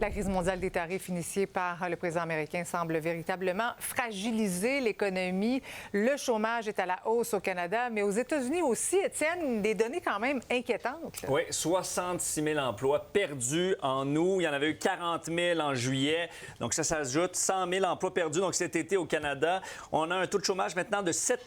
La crise mondiale des tarifs initiée par le président américain semble véritablement fragiliser l'économie. Le chômage est à la hausse au Canada, mais aux États-Unis aussi, Étienne, des données quand même inquiétantes. Là. Oui, 66 000 emplois perdus en août. Il y en avait eu 40 000 en juillet. Donc ça s'ajoute 100 000 emplois perdus donc cet été au Canada. On a un taux de chômage maintenant de 7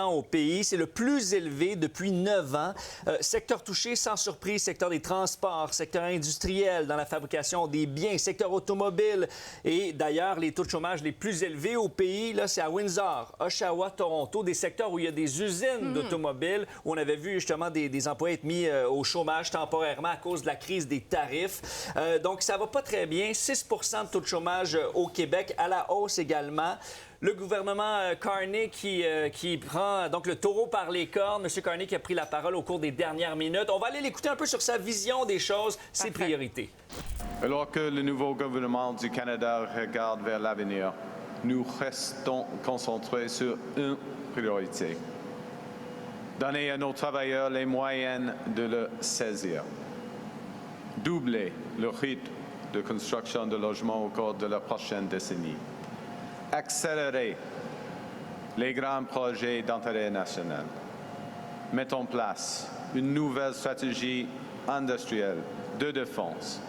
au pays. C'est le plus élevé depuis 9 ans. Secteur touché, sans surprise, secteur des transports, secteur industriel, dans la fabrication des biens, secteur automobile. Et d'ailleurs, les taux de chômage les plus élevés au pays, là, c'est à Windsor, Oshawa, Toronto, des secteurs où il y a des usines d'automobiles, où on avait vu justement des employés être mis au chômage temporairement à cause de la crise des tarifs. Donc, ça va pas très bien. 6 de taux de chômage au Québec, à la hausse également. Le gouvernement Carney qui prend donc le taureau par les cornes. M. Carney qui a pris la parole au cours des dernières minutes. On va aller l'écouter un peu sur sa vision des choses, ses priorités. Alors que le nouveau gouvernement du Canada regarde vers l'avenir, nous restons concentrés sur une priorité. Donner à nos travailleurs les moyens de le saisir. Doubler le rythme de construction de logements au cours de la prochaine décennie. Accélérer les grands projets d'intérêt national. Mettre en place une nouvelle stratégie industrielle de défense.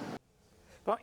Bon,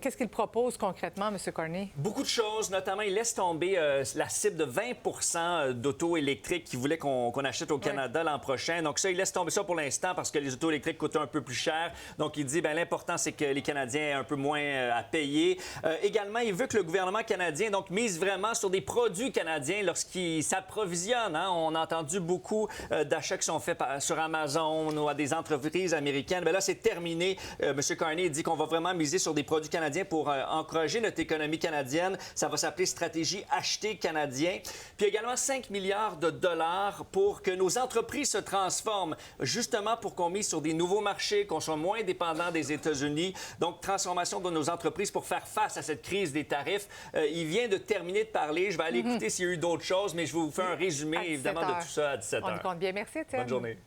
qu'est-ce qu'il propose concrètement, M. Carney? Beaucoup de choses, notamment, il laisse tomber la cible de 20 d'auto électriques qu'il voulait qu'on achète au Canada l'an prochain. Donc ça, il laisse tomber ça pour l'instant parce que les autos électriques coûtent un peu plus cher. Donc il dit, bien, l'important, c'est que les Canadiens aient un peu moins à payer. Également, il veut que le gouvernement canadien donc mise vraiment sur des produits canadiens lorsqu'il s'approvisionne. Hein? On a entendu beaucoup d'achats qui sont faits sur Amazon ou à des entreprises américaines. Bien là, c'est terminé. M. Carney dit qu'on va vraiment miser sur des produits canadiens pour encourager notre économie canadienne. Ça va s'appeler Stratégie Acheter canadien. Puis également 5 milliards de dollars pour que nos entreprises se transforment, justement pour qu'on mise sur des nouveaux marchés, qu'on soit moins dépendant des États-Unis. Donc, transformation de nos entreprises pour faire face à cette crise des tarifs. Il vient de terminer de parler. Je vais aller écouter s'il y a eu d'autres choses, mais je vais vous faire un résumé, évidemment, de tout ça à 17 h. On y compte bien. Merci, Étienne. Bonne journée.